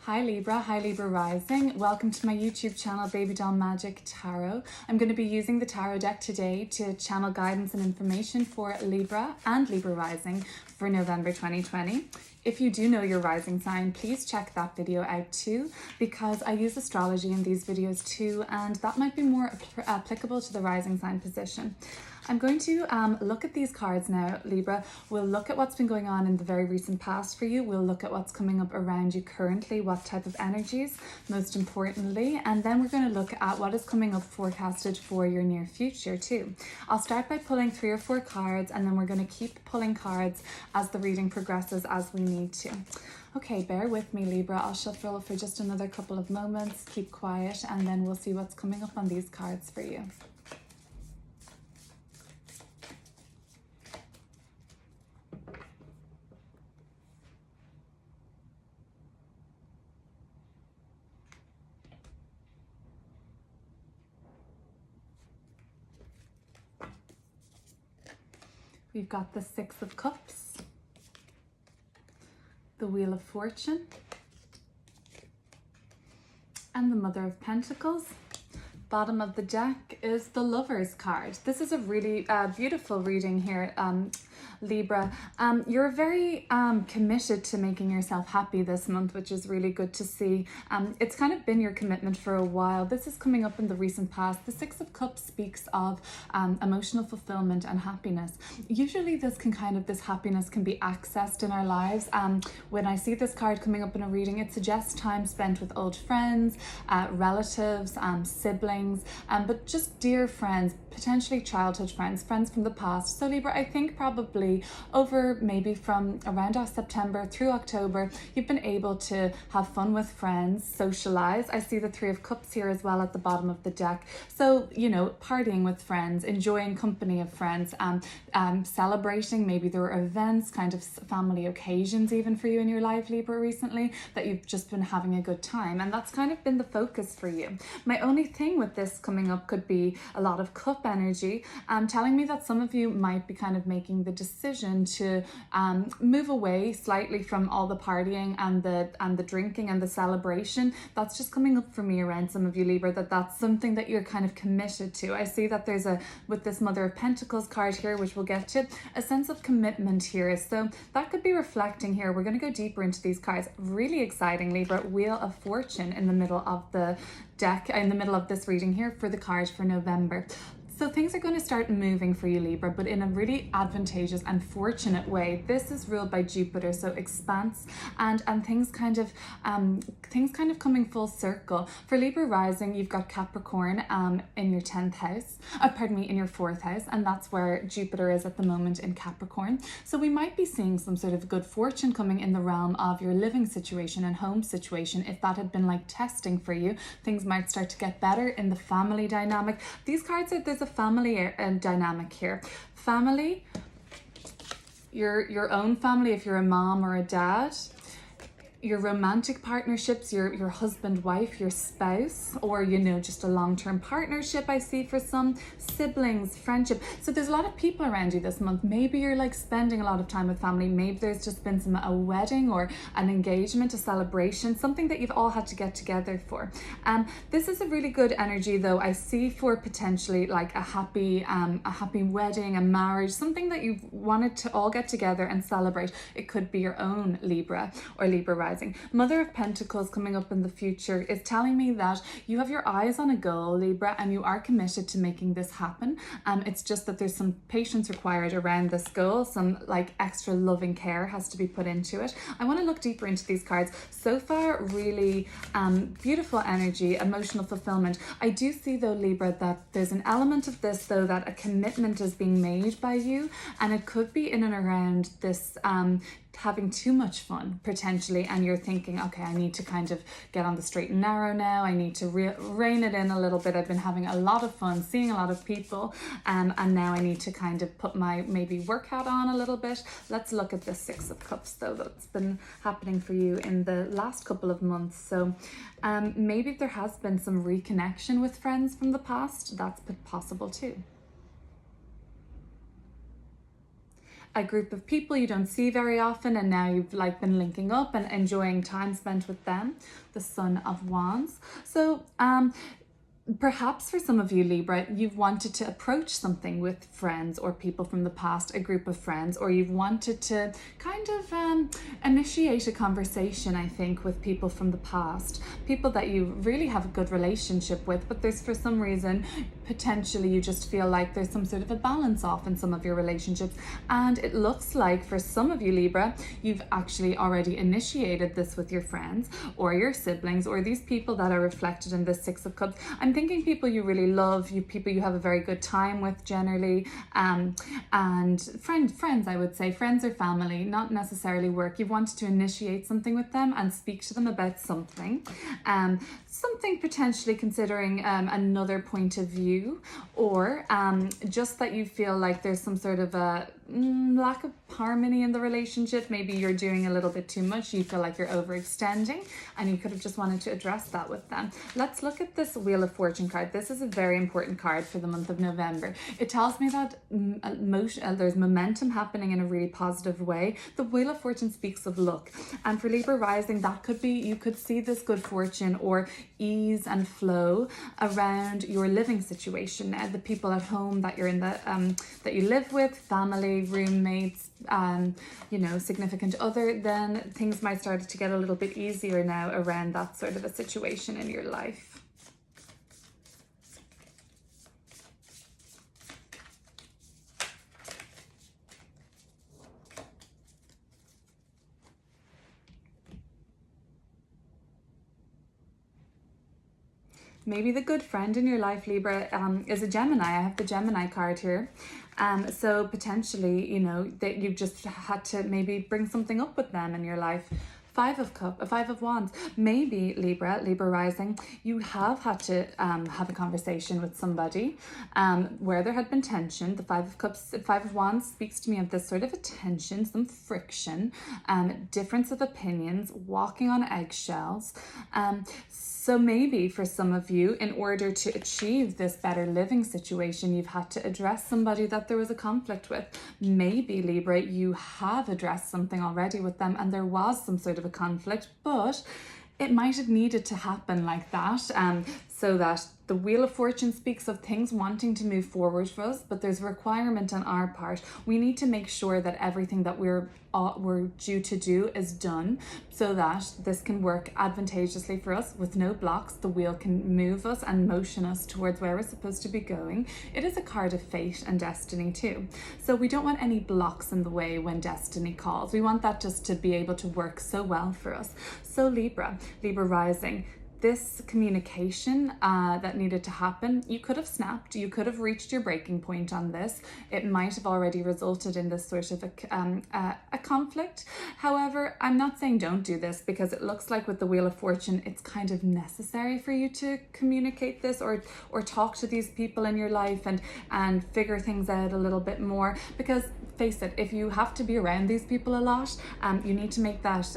Hi Libra rising. Welcome to my YouTube channel, Baby Doll Magic Tarot. I'm going to be using the tarot deck today to channel guidance and information for Libra and Libra rising for November 2020. If you do know your rising sign, please check that video out too, because I use astrology in these videos too, and that might be more applicable to the rising sign position. I'm going to look at these cards now, Libra. We'll look at what's been going on in the very recent past for you. We'll look at what's coming up around you currently, what type of energies, most importantly, and then we're going to look at what is coming up forecasted for your near future too. I'll start by pulling 3 or 4 cards, and then we're going to keep pulling cards as the reading progresses as we need to. Okay, bear with me, Libra. I'll shuffle for just another couple of moments, keep quiet, and then we'll see what's coming up on these cards for you. We've got the 6 of Cups, the Wheel of Fortune, and the Mother of Pentacles. Bottom of the deck is the Lovers card. This is a really beautiful reading here, Libra. You're very committed to making yourself happy this month, which is really good to see. It's kind of been your commitment for a while. This is coming up in the recent past. The 6 of Cups speaks of emotional fulfillment and happiness. Usually this happiness can be accessed in our lives. When I see this card coming up in a reading, it suggests time spent with old friends, relatives, siblings, but just dear friends, potentially childhood friends, friends from the past. So Libra, I think probably over maybe from around September through October, you've been able to have fun with friends, socialize. I see the 3 of Cups here as well at the bottom of the deck. So, you know, partying with friends, enjoying company of friends, celebrating. Maybe there were events, kind of family occasions even for you in your life, Libra, recently, that you've just been having a good time. And that's kind of been the focus for you. My only thing with this coming up could be a lot of cup energy, telling me that some of you might be kind of making the decision to move away slightly from all the partying and the drinking and the celebration. That's just coming up for me around some of you, Libra, that's something that you're kind of committed to. I see that there's with this Mother of Pentacles card here, which we'll get to, a sense of commitment here. So that could be reflecting here. We're going to go deeper into these cards. Really exciting, Libra. Wheel of Fortune in the middle of the deck, in the middle of this reading here for the card for November. So things are going to start moving for you, Libra, but in a really advantageous and fortunate way. This is ruled by Jupiter, so expanse and things kind of coming full circle. For Libra rising, you've got Capricorn in your 10th house, in your 4th house, and that's where Jupiter is at the moment in Capricorn. So we might be seeing some sort of good fortune coming in the realm of your living situation and home situation. If that had been like testing for you, things might start to get better in the family dynamic. These cards there's a family dynamic here. Family, your own family, if you're a mom or a dad, your romantic partnerships, your husband, wife, your spouse, or, you know, just a long-term partnership I see for some, siblings, friendship. So there's a lot of people around you this month. Maybe you're like spending a lot of time with family. Maybe there's just been a wedding or an engagement, a celebration, something that you've all had to get together for. This is a really good energy though. I see for potentially like a happy wedding, a marriage, something that you've wanted to all get together and celebrate. It could be your own Libra or Libra rising. Mother of Pentacles coming up in the future is telling me that you have your eyes on a goal, Libra, and you are committed to making this happen. It's just that there's some patience required around this goal. Some like extra loving care has to be put into it. I want to look deeper into these cards. So far, really beautiful energy, emotional fulfillment. I do see though, Libra, that there's an element of this though, that a commitment is being made by you, and it could be in and around this having too much fun potentially, and you're thinking, okay, I need to kind of get on the straight and narrow now. I need to rein it in a little bit. I've been having a lot of fun, seeing a lot of people, and now I need to kind of put my maybe work hat on a little bit. Let's look at the 6 of Cups though, that's been happening for you in the last couple of months. So maybe there has been some reconnection with friends from the past. That's possible too. a group of people you don't see very often, and now you've like been linking up and enjoying time spent with them. The Sun of Wands. So perhaps for some of you, Libra, you've wanted to approach something with friends or people from the past, a group of friends, or you've wanted to kind of initiate a conversation, I think, with people from the past, people that you really have a good relationship with, but there's for some reason, potentially you just feel like there's some sort of a balance off in some of your relationships. And it looks like for some of you, Libra, you've actually already initiated this with your friends or your siblings or these people that are reflected in this Six of Cups. I'm thinking people you really love, people you have a very good time with generally, and friends, I would say, friends or family, not necessarily work. You've wanted to initiate something with them and speak to them about something, something potentially considering another point of view, or just that you feel like there's some sort of a lack of harmony in the relationship. Maybe you're doing a little bit too much, you feel like you're overextending, and you could have just wanted to address that with them. Let's look at this Wheel of Fortune card. This is a very important card for the month of November. It tells me that there's momentum happening in a really positive way. The Wheel of Fortune speaks of luck, and for Libra rising, that could be, you could see this good fortune or ease and flow around your living situation, the people at home that you're in, that you live with, family, roommates, significant other. Then things might start to get a little bit easier now around that sort of a situation in your life. Maybe the good friend in your life, Libra, is a Gemini. I have the Gemini card here. So potentially, that you've just had to maybe bring something up with them in your life. Five of Wands. Maybe Libra rising, you have had to have a conversation with somebody where there had been tension. The Five of Wands speaks to me of this sort of a tension, some friction, difference of opinions, walking on eggshells. So maybe for some of you, in order to achieve this better living situation, you've had to address somebody that there was a conflict with. Maybe Libra, you have addressed something already with them and there was some sort of a conflict, but it might have needed to happen like that, so that the Wheel of Fortune speaks of things wanting to move forward for us, but there's a requirement on our part. We need to make sure that everything that we're due to do is done, so that this can work advantageously for us with no blocks. The wheel can move us and motion us towards where we're supposed to be going. It is a card of fate and destiny too. So we don't want any blocks in the way when destiny calls. We want that just to be able to work so well for us. So Libra rising, this communication that needed to happen, you could have snapped, you could have reached your breaking point on this. It might have already resulted in this sort of a conflict. However, I'm not saying don't do this, because it looks like with the Wheel of Fortune, it's kind of necessary for you to communicate this or talk to these people in your life and figure things out a little bit more. Because face it, if you have to be around these people a lot, you need to make that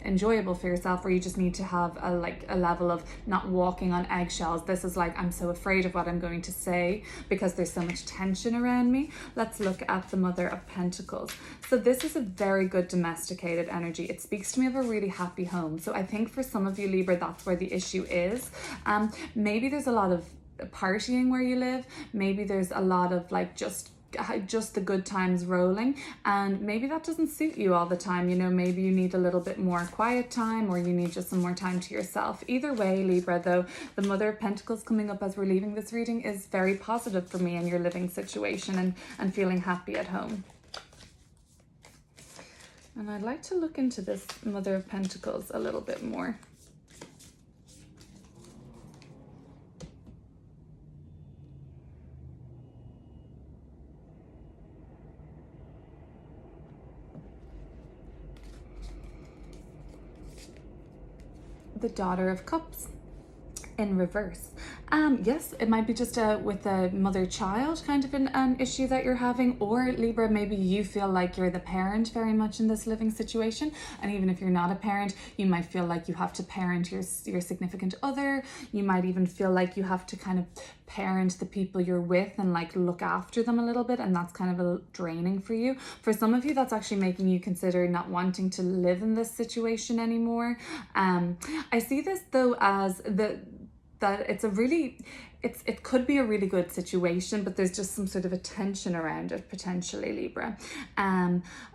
enjoyable for yourself, or you just need to have a level of not walking on eggshells. This is like, I'm so afraid of what I'm going to say because there's so much tension around me. Let's look at the Mother of Pentacles. So this is a very good domesticated energy. It speaks to me of a really happy home. So I think for some of you, Libra, that's where the issue is. Maybe there's a lot of partying where you live. Maybe there's a lot of just the good times rolling, and maybe that doesn't suit you all the time. Maybe you need a little bit more quiet time, or you need just some more time to yourself. Either way, Libra, though, the Mother of Pentacles coming up as we're leaving this reading is very positive for me in your living situation and feeling happy at home. And I'd like to look into this Mother of Pentacles a little bit more. The Daughter of Cups in reverse. Yes, it might be just with a mother-child kind of an issue that you're having, or Libra, maybe you feel like you're the parent very much in this living situation, and even if you're not a parent, you might feel like you have to parent your significant other. You might even feel like you have to kind of parent the people you're with and like look after them a little bit, and that's kind of a draining for you. For some of you, that's actually making you consider not wanting to live in this situation anymore. I see this though as that it's a really, it could be a really good situation, but there's just some sort of a tension around it potentially, Libra.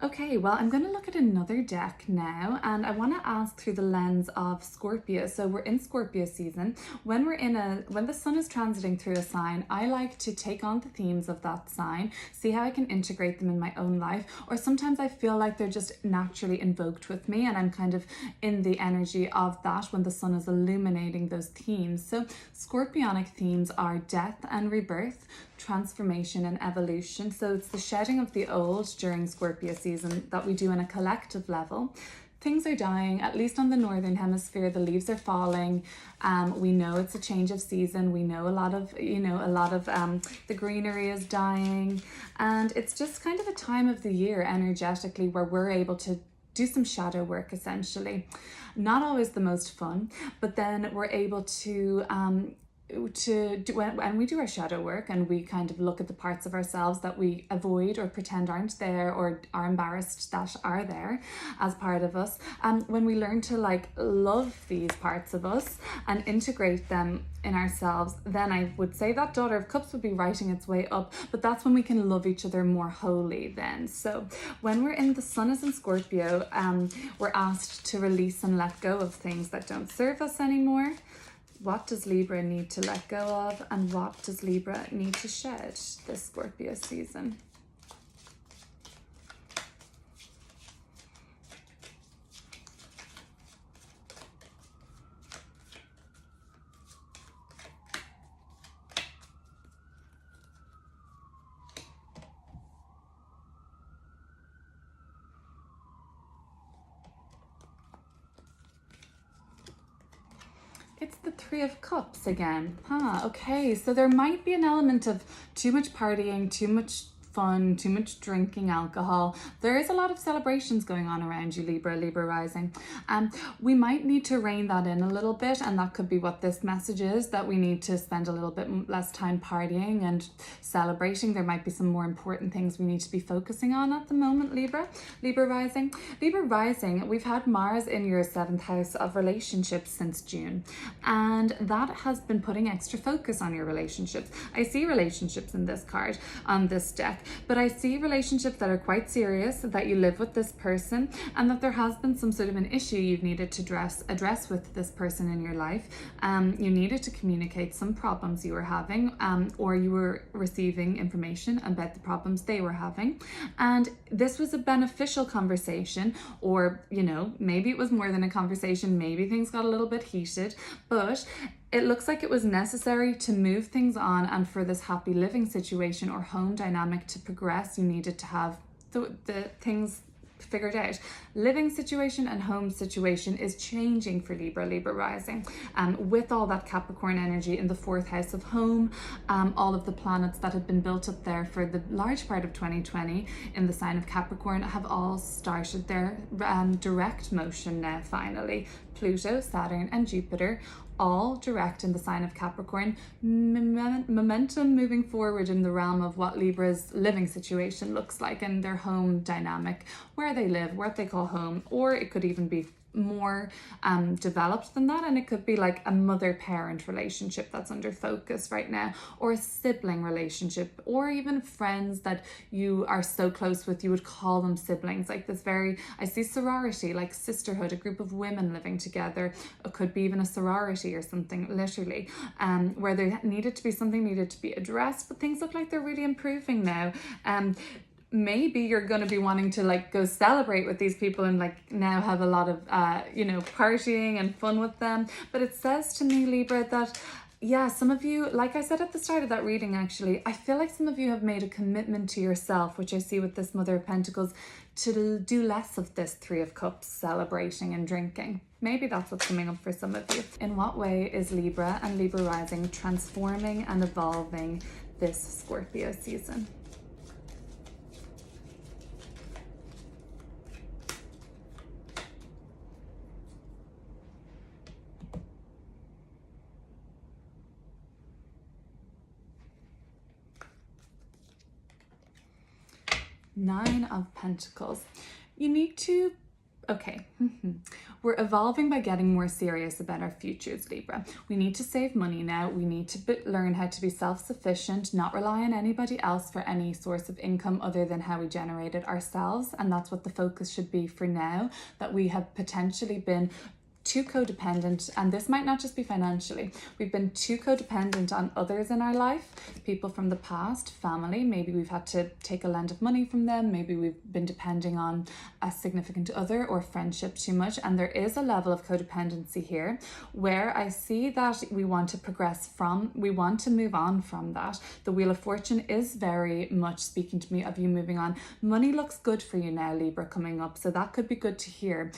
Okay, well, I'm going to look at another deck now, and I want to ask through the lens of Scorpio. So we're in Scorpio season. When the sun is transiting through a sign, I like to take on the themes of that sign, see how I can integrate them in my own life, or sometimes I feel like they're just naturally invoked with me, and I'm kind of in the energy of that when the sun is illuminating those themes. So Scorpionic themes are death and rebirth, transformation and evolution. So it's the shedding of the old during Scorpio season that we do on a collective level. Things are dying, at least on the northern hemisphere. The leaves are falling. We know it's a change of season. We know a lot of the greenery is dying, and it's just kind of a time of the year energetically where we're able to do some shadow work, essentially. Not always the most fun, but then we're able to do when we do our shadow work and we kind of look at the parts of ourselves that we avoid or pretend aren't there or are embarrassed that are there as part of us, when we learn to like love these parts of us and integrate them in ourselves, then I would say that Daughter of Cups would be writing its way up, but that's when we can love each other more wholly then. So when we're in the sun is in Scorpio, we're asked to release and let go of things that don't serve us anymore. What does Libra need to let go of, and what does Libra need to shed this Scorpio season? It's the Three of Cups again. Okay, so there might be an element of too much partying, too much fun, too much drinking alcohol. There is a lot of celebrations going on around you, Libra rising. We might need to rein that in a little bit, and that could be what this message is, that we need to spend a little bit less time partying and celebrating. There might be some more important things we need to be focusing on at the moment, Libra rising. Libra rising, we've had Mars in your 7th house of relationships since June, and that has been putting extra focus on your relationships. I see relationships in this card on this deck, but I see relationships that are quite serious, that you live with this person, and that there has been some sort of an issue you've needed to address with this person in your life. You needed to communicate some problems you were having, or you were receiving information about the problems they were having, and this was a beneficial conversation, or maybe it was more than a conversation, maybe things got a little bit heated, but it looks like it was necessary to move things on, and for this happy living situation or home dynamic to progress, you needed to have the things figured out. Living situation and home situation is changing for Libra rising, with all that Capricorn energy in the 4th house of home. All of the planets that had been built up there for the large part of 2020 in the sign of Capricorn have all started their direct motion now, finally. Pluto, Saturn and Jupiter all direct in the sign of Capricorn. Momentum moving forward in the realm of what Libra's living situation looks like and their home dynamic, where they live, what they call home, or it could even be more developed than that, and it could be like a mother-parent relationship that's under focus right now, or a sibling relationship, or even friends that you are so close with you would call them siblings. Like this I see sorority, like sisterhood, a group of women living together. It could be even a sorority or something, literally, where there needed to be addressed, but things look like they're really improving now. Maybe you're going to be wanting to like go celebrate with these people and like now have a lot of partying and fun with them. But it says to me, Libra, that some of you, like I said at the start of that reading, actually, I feel like some of you have made a commitment to yourself, which I see with this Mother of Pentacles, to do less of this Three of Cups celebrating and drinking. Maybe that's what's coming up for some of you. In what way is Libra and Libra rising transforming and evolving this Scorpio season? Nine of Pentacles. You need to, okay, we're evolving by getting more serious about our futures, Libra. We need to save money now. We need to learn how to be self-sufficient, not rely on anybody else for any source of income other than how we generate it ourselves. And that's what the focus should be for now, that we have potentially been too codependent, and this might not just be financially. We've been too codependent on others in our life, people from the past, family. Maybe we've had to take a lend of money from them. Maybe we've been depending on a significant other or friendship too much. And there is a level of codependency here where I see that we want to progress from, we want to move on from that. The Wheel of Fortune is very much speaking to me of you moving on. Money looks good for you now, Libra, coming up. So that could be good to hear.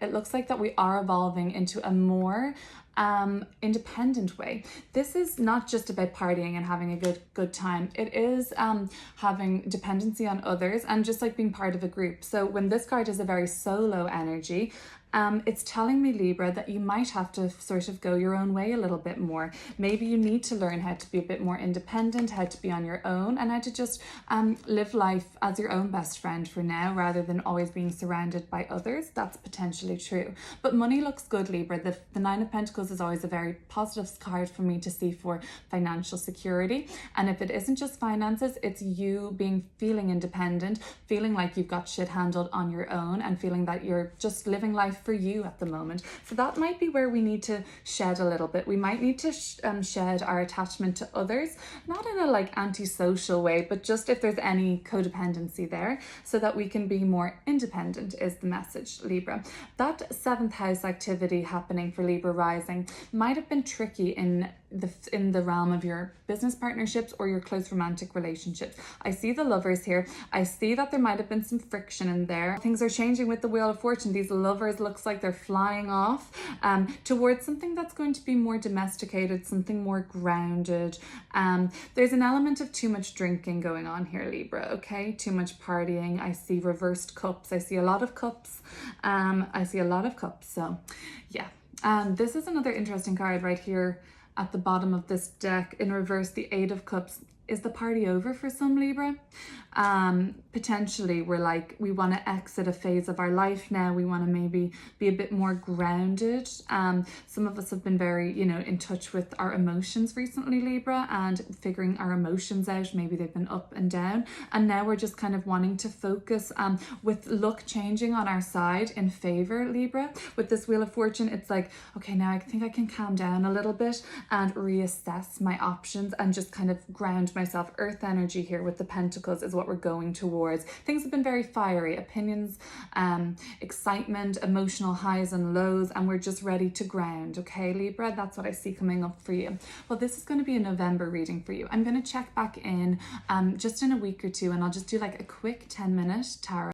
It looks like that we are evolving into a more independent way. This is not just about partying and having a good time. It is having dependency on others and just like being part of a group. So when this card is a very solo energy, it's telling me, Libra, that you might have to sort of go your own way a little bit more. Maybe you need to learn how to be a bit more independent, how to be on your own, and how to just live life as your own best friend for now, rather than always being surrounded by others. That's potentially true. But money looks good, Libra. The Nine of Pentacles is always a very positive card for me to see for financial security. And if it isn't just finances, it's you feeling independent, feeling like you've got shit handled on your own, and feeling that you're just living life for you at the moment. So that might be where we need to shed a little bit. We might need to shed our attachment to others, not in a like antisocial way, but just if there's any codependency there, so that we can be more independent is the message, Libra. That 7th house activity happening for Libra rising might have been tricky in the realm of your business partnerships or your close romantic relationships. I see the Lovers here. I see that there might have been some friction in there. Things are changing with the Wheel of Fortune. These Lovers looks like they're flying off towards something that's going to be more domesticated, something more grounded. There's an element of too much drinking going on here, Libra, okay? Too much partying. I see reversed cups. I see a lot of cups. So yeah. This is another interesting card right here at the bottom of this deck in reverse, the Eight of Cups. Is the party over for some, Libra? Potentially we're like, we want to exit a phase of our life now. We want to maybe be a bit more grounded. Some of us have been very, in touch with our emotions recently, Libra, and figuring our emotions out. Maybe they've been up and down. And now we're just kind of wanting to focus with luck changing on our side in favor, Libra. With this Wheel of Fortune, it's like, okay, now I think I can calm down a little bit and reassess my options and just kind of ground myself. Earth energy here with the Pentacles is what we're going towards. Things have been very fiery, opinions, excitement, emotional highs and lows, and we're just ready to ground. Okay, Libra, that's what I see coming up for you. Well, this is going to be a November reading for you. I'm going to check back in just in a week or two, and I'll just do like a quick 10-minute tarot